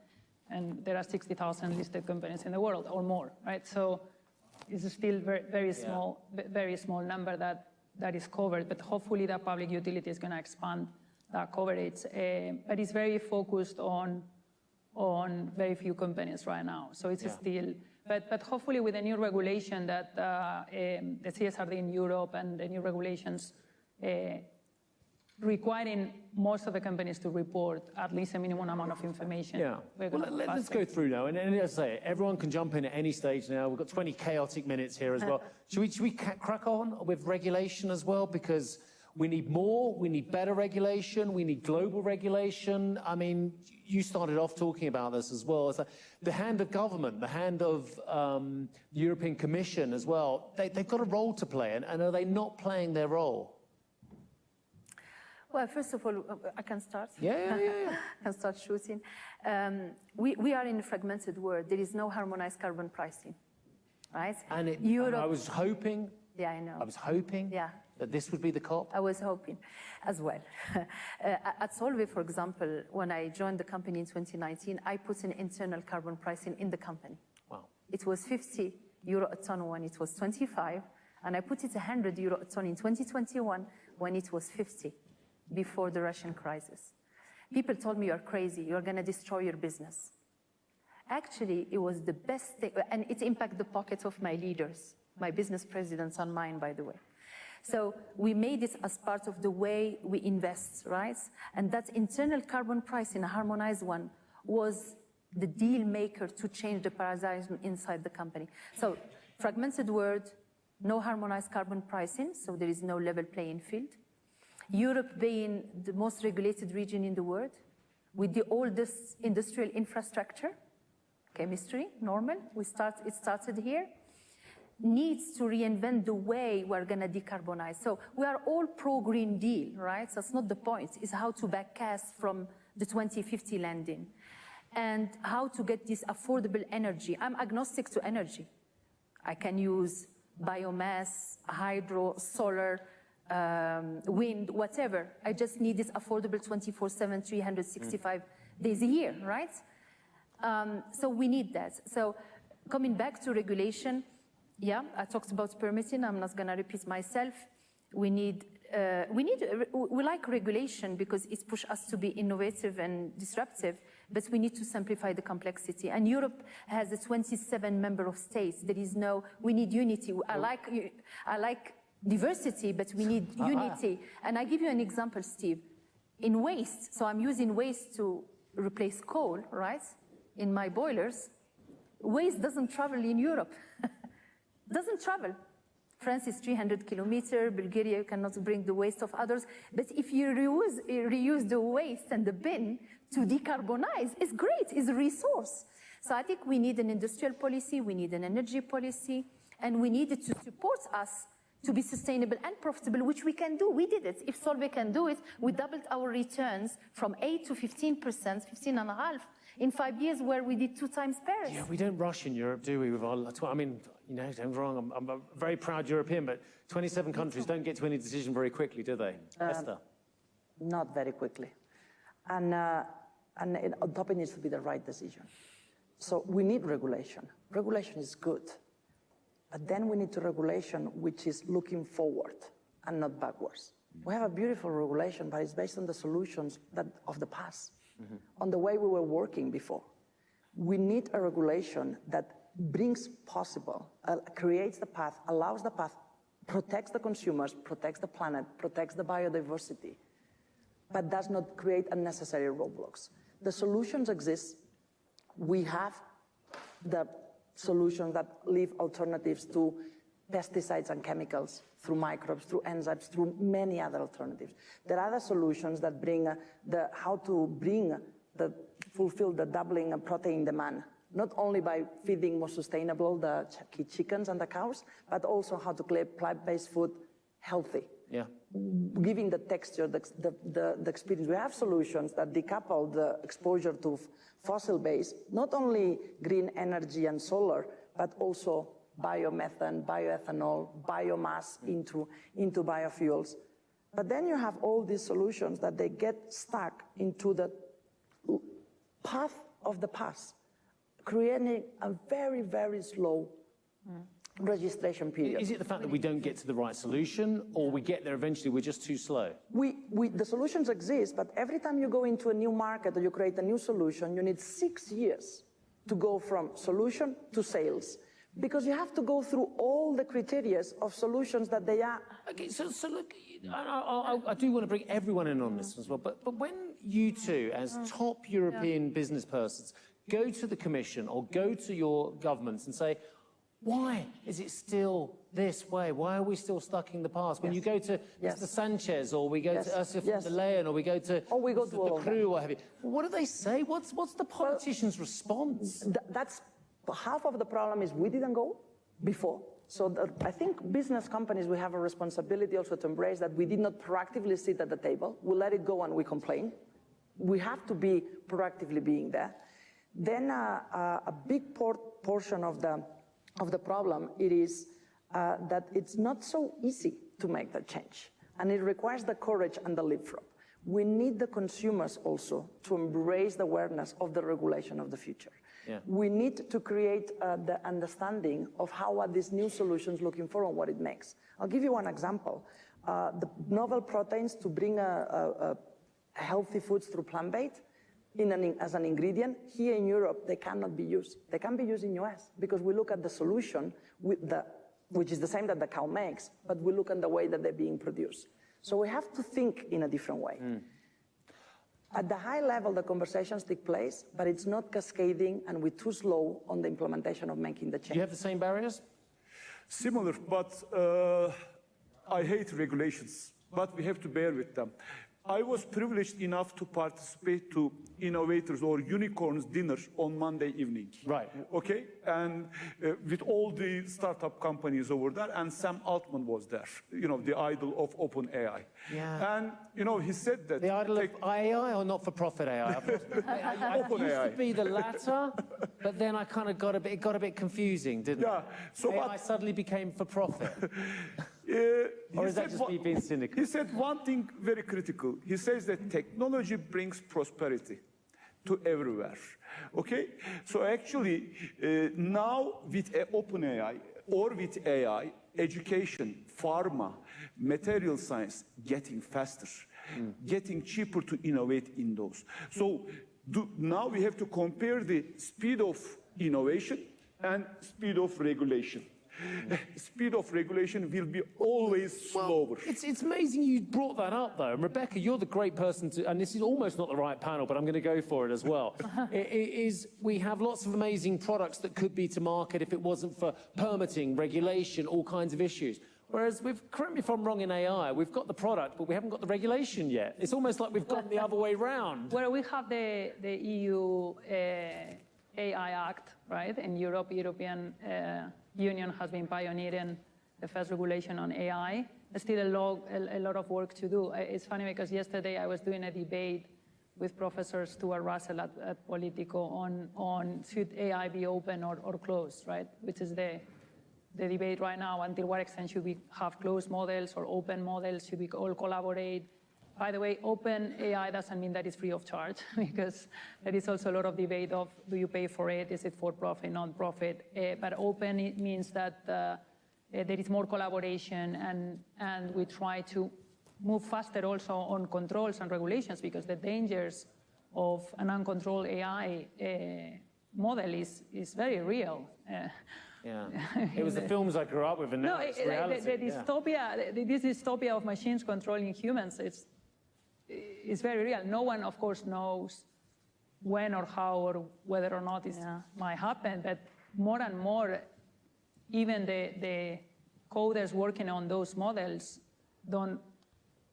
And there are 60,000 listed companies in the world or more, right? So it's still very small number that is covered, but hopefully the public utility is going to expand that coverage. But it's very focused on very few companies right now. So it's still. But hopefully with the new regulation that the CSRD in Europe and the new regulations requiring most of the companies to report at least a minimum amount of information. Yeah. Well, let's go through now. And as I say, everyone can jump in at any stage now. We've got 20 chaotic minutes here as well. Should we crack on with regulation as well? Because we need more, we need better regulation, we need global regulation. I mean, you started off talking about this as well. It's like the hand of government, the hand of the European Commission as well. They've got a role to play, and are they not playing their role? Well, first of all, I can start. Yeah. I can start shooting. We are in a fragmented world. There is no harmonized carbon pricing, right? And I was hoping. Yeah, I know. I was hoping. Yeah. That this would be the COP? I was hoping as well. At Solvay, for example, when I joined the company in 2019, I put an internal carbon pricing in the company. Wow. It was 50 euro a ton when it was 25, and I put it 100 euro a ton in 2021 when it was 50, before the Russian crisis. People told me, you're crazy, you're going to destroy your business. Actually, it was the best thing, and it impacted the pockets of my leaders, my business presidents and mine, by the way. So we made it as part of the way we invest, right? And that internal carbon price in a harmonized one was the deal maker to change the paradigm inside the company. So fragmented world, no harmonized carbon pricing, so there is no level playing field. Europe being the most regulated region in the world, with the oldest industrial infrastructure, chemistry, normal, it started here, needs to reinvent the way we're gonna decarbonize. So we are all pro-Green Deal, right? That's not the point, it's how to backcast from the 2050 landing and how to get this affordable energy. I'm agnostic to energy. I can use biomass, hydro, solar, wind, whatever. I just need this affordable 24/7, 365 days a year, right? So we need that. So coming back to regulation, yeah, I talked about permitting. I'm not going to repeat myself. We like regulation because it pushes us to be innovative and disruptive, but we need to simplify the complexity. And Europe has a 27 member of states. There is no, we need unity. I like diversity, but we need unity. And I give you an example, Steve. In waste, so I'm using waste to replace coal, right? In my boilers, waste doesn't travel in Europe. Doesn't travel. France is 300 kilometers, Bulgaria, you cannot bring the waste of others. But if you reuse the waste and the bin to decarbonize, it's great, it's a resource. So I think we need an industrial policy, we need an energy policy, and we need it to support us to be sustainable and profitable, which we can do. We did it. If Solvay can do it, we doubled our returns from 8 to 15%, 15.5%, in 5 years, where we did 2 times Paris. Yeah, we don't rush in Europe, do we? With our, I mean, you know, don't get me wrong, I'm a very proud European, but 27 countries don't get to any decision very quickly, do they? Ester? Not very quickly. And on top, it needs to be the right decision. So we need regulation. Regulation is good. But then we need to regulation which is looking forward and not backwards. We have a beautiful regulation, but it's based on the solutions of the past, on the way we were working before. We need a regulation that brings possible, creates the path, allows the path, protects the consumers, protects the planet, protects the biodiversity, but does not create unnecessary roadblocks. The solutions exist. We have the solutions that leave alternatives to pesticides and chemicals, through microbes, through enzymes, through many other alternatives. There are other solutions that bring fulfill the doubling of protein demand, not only by feeding more sustainable the chickens and the cows, but also how to keep plant-based food healthy. Yeah. Giving the texture, the experience. We have solutions that decouple the exposure to fossil-based, not only green energy and solar, but also biomethane, bioethanol, biomass into biofuels. But then you have all these solutions that they get stuck into the path of the past, creating a very, very slow registration period. Is it the fact that we don't get to the right solution, or we get there eventually, we're just too slow? The solutions exist, but every time you go into a new market or you create a new solution, you need 6 years to go from solution to sales. Because you have to go through all the criteria of solutions that they are. Okay, so look, I do want to bring everyone in on this as well, but when you two, as top European business persons, go to the Commission or go to your governments and say, why is it still this way? Why are we still stuck in the past? When you go to Mr. Sanchez, or we go to Ursula von der Leyen, or we go to the crew, or have you, what do they say? What's the politicians' response? That's half of the problem is we didn't go before. So I think business companies, we have a responsibility also to embrace that we did not proactively sit at the table. We let it go and we complain. We have to be proactively being there. Then a big portion of the problem, it is that it's not so easy to make that change. And it requires the courage and the leapfrog. We need the consumers also to embrace the awareness of the regulation of the future. Yeah. We need to create the understanding of how are these new solutions looking for and what it makes. I'll give you one example. The novel proteins to bring healthy foods through plant-based as an ingredient, here in Europe, they cannot be used. They can be used in US because we look at the solution with the which is the same that the cow makes, but we look at the way that they're being produced. So we have to think in a different way. At the high level, the conversations take place, but it's not cascading, and we're too slow on the implementation of making the change. Do you have the same barriers? Similar, but I hate regulations, but we have to bear with them. I was privileged enough to participate to innovators or unicorns dinner on Monday evening. Right. Okay, and with all the startup companies over there, and Sam Altman was there, you know, the idol of OpenAI. Yeah. And, you know, he said that... The idol of AI or not-for-profit AI? I used to be the latter, but then I kind of got a bit confusing, didn't it? So AI suddenly became for-profit. Or is that just me being cynical? He said one thing very critical. He says that technology brings prosperity to everywhere. Okay? So actually, now with OpenAI or with AI, education, pharma, material science getting faster, getting cheaper to innovate in those. So now we have to compare the speed of innovation and speed of regulation. Speed of regulation will be always slower. It's amazing you brought that up, though. And Rebecca, you're the great person to, and this is almost not the right panel, but I'm going to go for it as well. We have lots of amazing products that could be to market if it wasn't for permitting, regulation, all kinds of issues. Whereas, correct me if I'm wrong in AI, we've got the product, but we haven't got the regulation yet. It's almost like we've gone the other way round. Well, we have the EU AI Act, right? In Europe, European Union has been pioneering the first regulation on AI. There's still a lot of work to do. It's funny because yesterday I was doing a debate with Professor Stuart Russell at Politico on should AI be open or closed, right? Which is the debate right now. Until what extent should we have closed models or open models? Should we all collaborate? By the way, open AI doesn't mean that it's free of charge, because there is also a lot of debate of, do you pay for it? Is it for profit, non-profit? But open, it means that there is more collaboration, and we try to move faster also on controls and regulations, because the dangers of an uncontrolled AI model is very real. Yeah, it was the films I grew up with, and now it's reality. The dystopia, this dystopia of machines controlling humans, it's very real. No one, of course, knows when or how or whether or not it might happen, but more and more, even the coders working on those models don't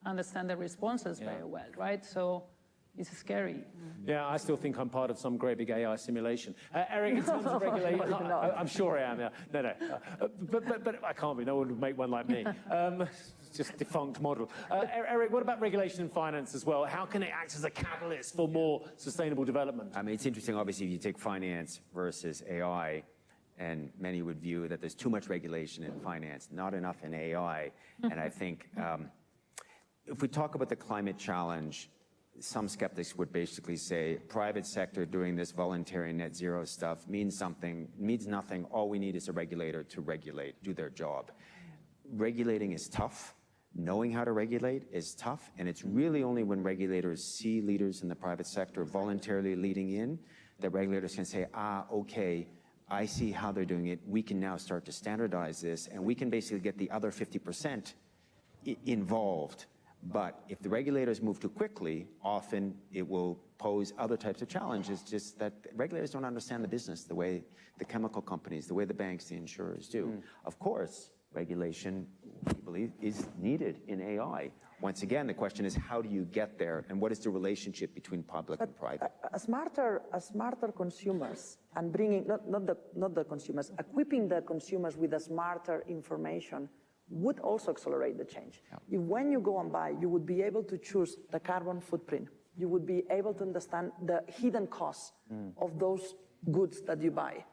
understand the responses very well, right? So it's scary. Yeah, I still think I'm part of some great big AI simulation. Eric, in terms of regulation, I'm sure I am, yeah. No. But I can't be, no one would make one like me. Just defunct model. Eric, what about regulation and finance as well? How can it act as a catalyst for more sustainable development? I mean, it's interesting, obviously, if you take finance versus AI, and many would view that there's too much regulation in finance, not enough in AI. And I think if we talk about the climate challenge, some skeptics would basically say private sector doing this voluntary net zero stuff means nothing. All we need is a regulator to regulate, do their job. Regulating is tough. Knowing how to regulate is tough, and it's really only when regulators see leaders in the private sector voluntarily leading in that regulators can say, okay, I see how they're doing it. We can now start to standardize this, and we can basically get the other 50% involved. But if the regulators move too quickly, often it will pose other types of challenges, just that regulators don't understand the business the way the chemical companies, the way the banks, the insurers do. Of course, regulation, we believe, is needed in AI. Once again, the question is, how do you get there, and what is the relationship between public and private? Smarter consumers, and bringing, not the consumers, equipping the consumers with a smarter information would also accelerate the change. If when you go and buy, you would be able to choose the carbon footprint. You would be able to understand the hidden costs of those goods that you buy.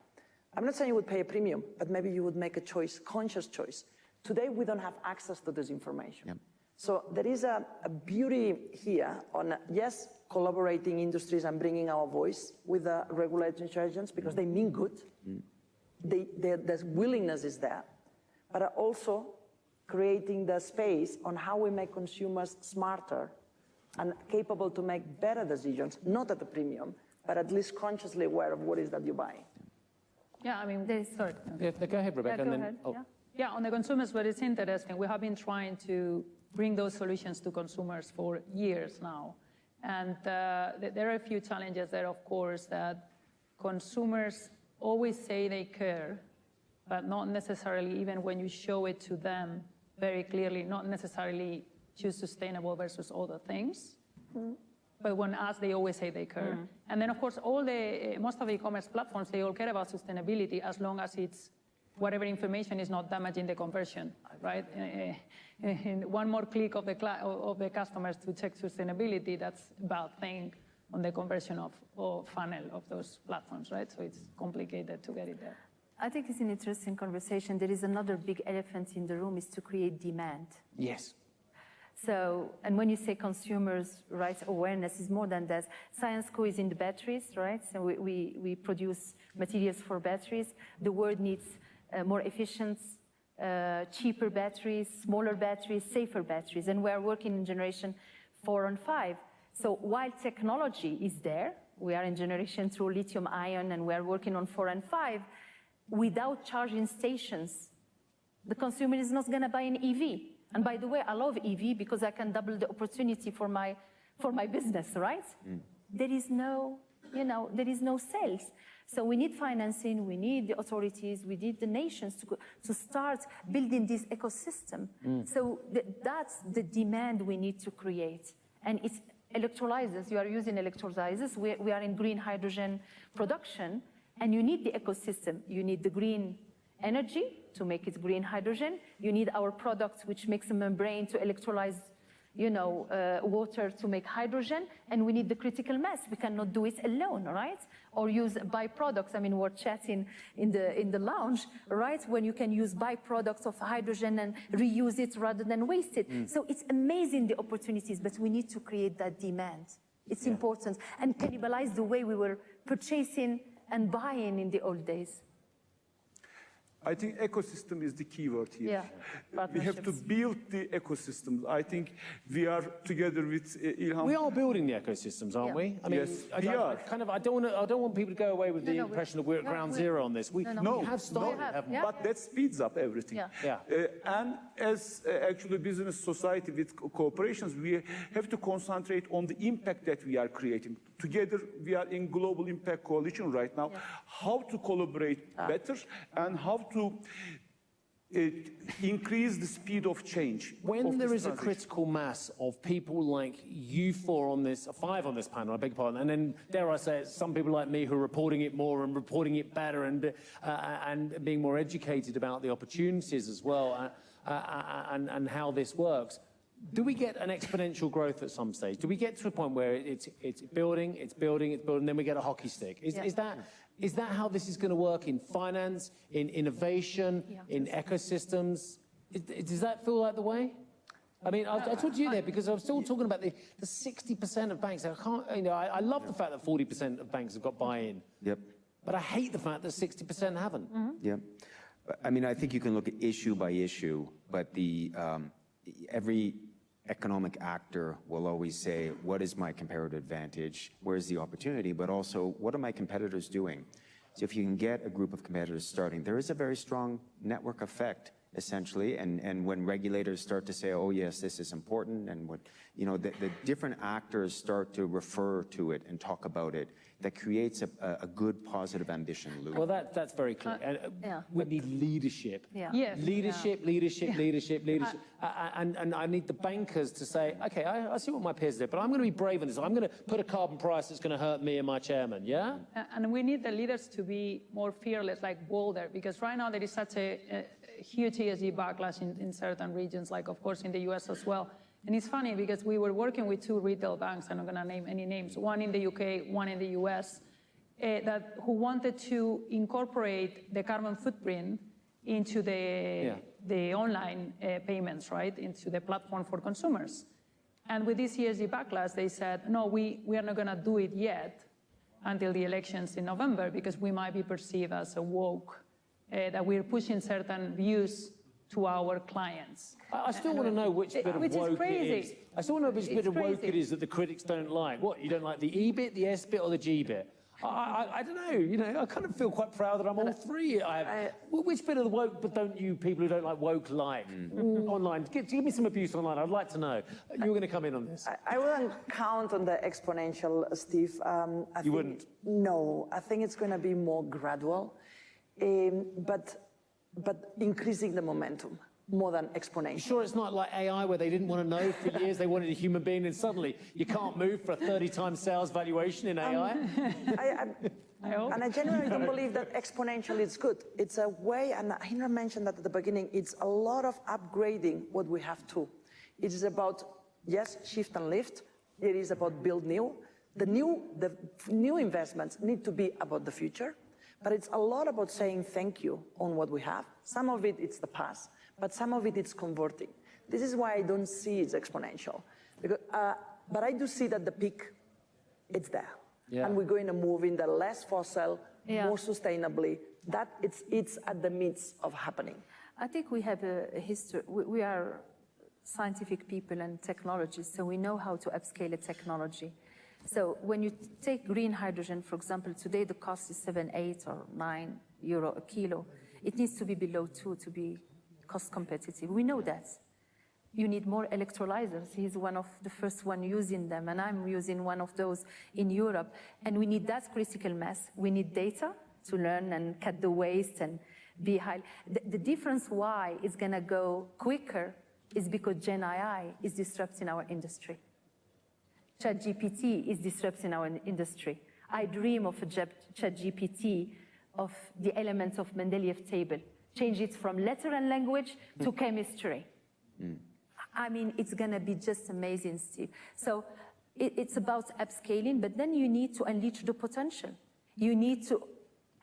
I'm not saying you would pay a premium, but maybe you would make a choice, conscious choice. Today, we don't have access to this information. So there is a beauty here on, yes, collaborating industries and bringing our voice with the regulatory intelligence, because they mean good. The willingness is there, but also creating the space on how we make consumers smarter and capable to make better decisions, not at a premium, but at least consciously aware of what it is that you buy. Yeah, I mean, sorry. Yeah, go ahead, Rebecca. Go ahead. Yeah, on the consumers, but it's interesting. We have been trying to bring those solutions to consumers for years now. And there are a few challenges there, of course, that consumers always say they care, but not necessarily, even when you show it to them very clearly, not necessarily choose sustainable versus other things. But when asked, they always say they care. And then, of course, most of the e-commerce platforms, they all care about sustainability as long as it's whatever information is not damaging the conversion, right? One more click of the customers to check sustainability, that's a bad thing on the conversion of funnel of those platforms, right? So it's complicated to get it there. I think it's an interesting conversation. There is another big elephant in the room, is to create demand. Yes. So, and when you say consumers' rights awareness, is more than that. Syensqo is in the batteries, right? So we produce materials for batteries. The world needs more efficient, cheaper batteries, smaller batteries, safer batteries. And we are working in generation 4 and 5. So while technology is there, we are in generation through lithium ion, and we are working on 4 and 5, without charging stations, the consumer is not going to buy an EV. And by the way, I love EV because I can double the opportunity for my business, right? There is no, there is no sales. So we need financing, we need the authorities, we need the nations to start building this ecosystem. So that's the demand we need to create. And it's electrolyzers. You are using electrolyzers. We are in green hydrogen production, and you need the ecosystem. You need the green energy to make it green hydrogen. You need our products, which makes a membrane to electrolyze, water to make hydrogen. And we need the critical mass. We cannot do it alone, right? Or use byproducts. I mean, we're chatting in the lounge, right? When you can use byproducts of hydrogen and reuse it rather than waste it. So it's amazing, the opportunities, but we need to create that demand. It's important. And cannibalize the way we were purchasing and buying in the old days. I think ecosystem is the key word here. Yeah, we have to build the ecosystems. I think we are together with Ilham. We are building the ecosystems, aren't we? I mean, yes, we are. I don't want people to go away with the impression that we're at ground zero on this. We have started, haven't we? But that speeds up everything. And as actually business society with corporations, we have to concentrate on the impact that we are creating. Together, we are in Global Impact Coalition right now. How to collaborate better and how to increase the speed of change. When there is a critical mass of people like you five on this panel, I beg your pardon, and then, dare I say it, some people like me who are reporting it more and reporting it better and being more educated about the opportunities as well and how this works, do we get an exponential growth at some stage? Do we get to a point where it's building, then we get a hockey stick? Is that how this is going to work in finance, in innovation, in ecosystems? Does that feel like the way? I mean, I'll talk to you there because I'm still talking about the 60% of banks. I love the fact that 40% of banks have got buy-in. Yep. But I hate the fact that 60% haven't. Yep. I mean, I think you can look at issue by issue, but every economic actor will always say, what is my comparative advantage? Where's the opportunity? But also, what are my competitors doing? So if you can get a group of competitors starting, there is a very strong network effect, essentially. And when regulators start to say, oh, yes, this is important, and the different actors start to refer to it and talk about it, that creates a good, positive ambition loop. Well, that's very clear. We need leadership. Yes. Leadership. And I need the bankers to say, okay, I see what my peers did, but I'm going to be brave in this. I'm going to put a carbon price that's going to hurt me and my chairman, yeah? And we need the leaders to be more fearless, like bolder, because right now there is such a huge ESG backlash in certain regions, like, of course, in the US as well. And it's funny because we were working with two retail banks, I'm not going to name any names, one in the UK, one in the US, who wanted to incorporate the carbon footprint into the online payments, right, into the platform for consumers. And with this ESG backlash, they said, no, we are not going to do it yet until the elections in November because we might be perceived as a woke, that we're pushing certain views to our clients. I still want to know which bit of woke it is. I still want to know which bit of woke it is that the critics don't like. What, you don't like the E bit, the S bit, or the G bit? I don't know, I kind of feel quite proud that I'm all three. Which bit of the woke, but don't you people who don't like woke like? Online, give me some abuse online, I'd like to know. You're going to come in on this. I wouldn't count on the exponential, Steve. You wouldn't? No, I think it's going to be more gradual, but increasing the momentum more than exponential. Sure, it's not like AI where they didn't want to know for years, they wanted a human being, and suddenly you can't move for a 30 times sales valuation in AI? And I genuinely don't believe that exponential is good. It's a way, and Hinra mentioned that at the beginning, it's a lot of upgrading what we have to. It is about, yes, shift and lift. It is about build new. The new investments need to be about the future, but it's a lot about saying thank you on what we have. Some of it, it's the past, but some of it, it's converting. This is why I don't see it's exponential. Because, but I do see that the peak, it's there. Yeah. And we're going to move in the less fossil, more sustainably. That it's at the midst of happening. I think we have a history. We are scientific people and technologists, so we know how to upscale a technology. So when you take green hydrogen, for example, today the cost is 7, 8, or 9 euro a kilo. It needs to be below 2 to be cost competitive. We know that. You need more electrolyzers. He's one of the first one using them, and I'm using one of those in Europe. And we need that critical mass. We need data to learn and cut the waste and be high. The difference why it's going to go quicker is because Gen AI is disrupting our industry. ChatGPT is disrupting our industry. I dream of a ChatGPT of the elements of Mendeleev table. Change it from letter and language to chemistry. I mean, it's going to be just amazing, Steve. So it's about upscaling, but then you need to unleash the potential. You need to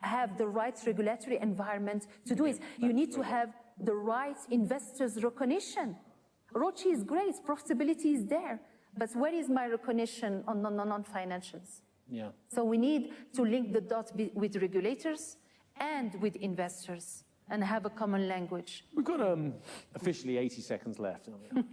have the right regulatory environment to do it. You need to have the right investors' recognition. ROCE is great, profitability is there, but where is my recognition on non-financials? Yeah. So we need to link the dots with regulators and with investors and have a common language. We've got officially 80 seconds left.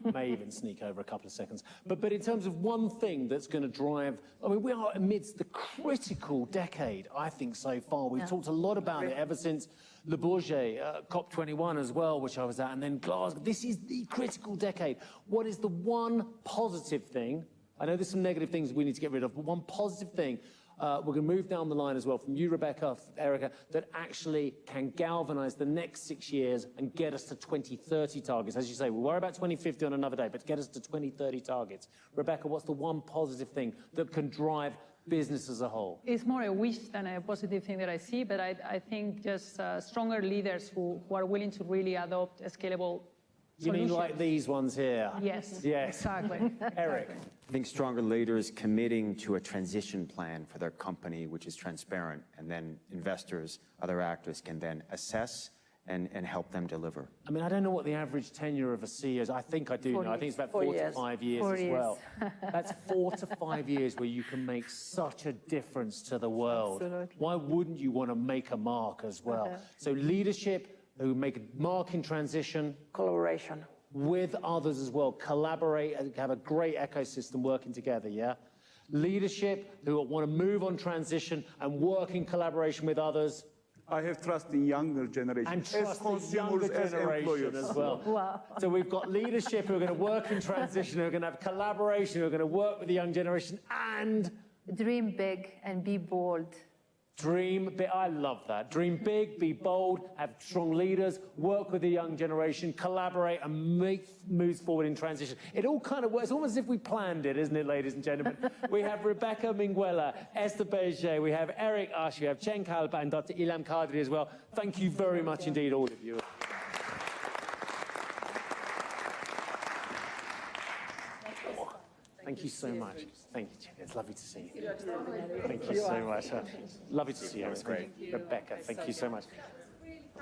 I may even sneak over a couple of seconds. But in terms of one thing that's going to drive, I mean, we are amidst the critical decade, I think, so far. We've talked a lot about it ever since Le Bourget, COP21 as well, which I was at, and then Glasgow. This is the critical decade. What is the one positive thing? I know there's some negative things we need to get rid of, but one positive thing, we're going to move down the line as well from you, Rebecca, Erica, that actually can galvanize the next 6 years and get us to 2030 targets. As you say, we'll worry about 2050 on another day, but get us to 2030 targets. Rebecca, what's the one positive thing that can drive business as a whole? It's more a wish than a positive thing that I see, but I think just stronger leaders who are willing to really adopt a scalable You mean like these ones here? Yes. Yes. Exactly. Eric? I think stronger leaders committing to a transition plan for their company, which is transparent, and then investors, other actors can then assess and help them deliver. I mean, I don't know what the average tenure of a CEO is. I think I do know. I think it's about 4 to 5 years as well. That's 4 to 5 years where you can make such a difference to the world. Absolutely. Why wouldn't you want to make a mark as well? So leadership who make a mark in transition. Collaboration. With others as well. Collaborate and have a great ecosystem working together, yeah? Leadership who want to move on transition and work in collaboration with others. I have trust in younger generation. And trust the younger generation as well. Wow. So we've got leadership who are going to work in transition, who are going to have collaboration, who are going to work with the young generation, and dream big and be bold. Dream big. I love that. Dream big, be bold, have strong leaders, work with the young generation, collaborate, and make moves forward in transition. It all kind of works, almost as if we planned it, isn't it, ladies and gentlemen? We have Rebeca Minguela, Ester Baiget, we have Eric Usher, we have Cenk, Alper, and Dr. Ilham Kadri as well. Thank you very much indeed, all of you. Thank you so much. Thank you, Jen. It's lovely to see you. Thank you so much. Lovely to see you. It was great. Rebecca, thank you so much.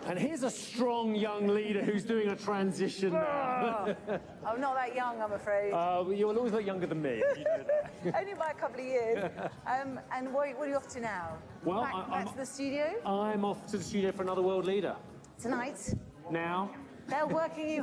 And here's a strong young leader who's doing a transition now. I'm not that young, I'm afraid. You will always look younger than me. You know that. Only by a couple of years. And what are you off to now? Well, back to the studio? I'm off to the studio for another world leader. Tonight? Now. They're working you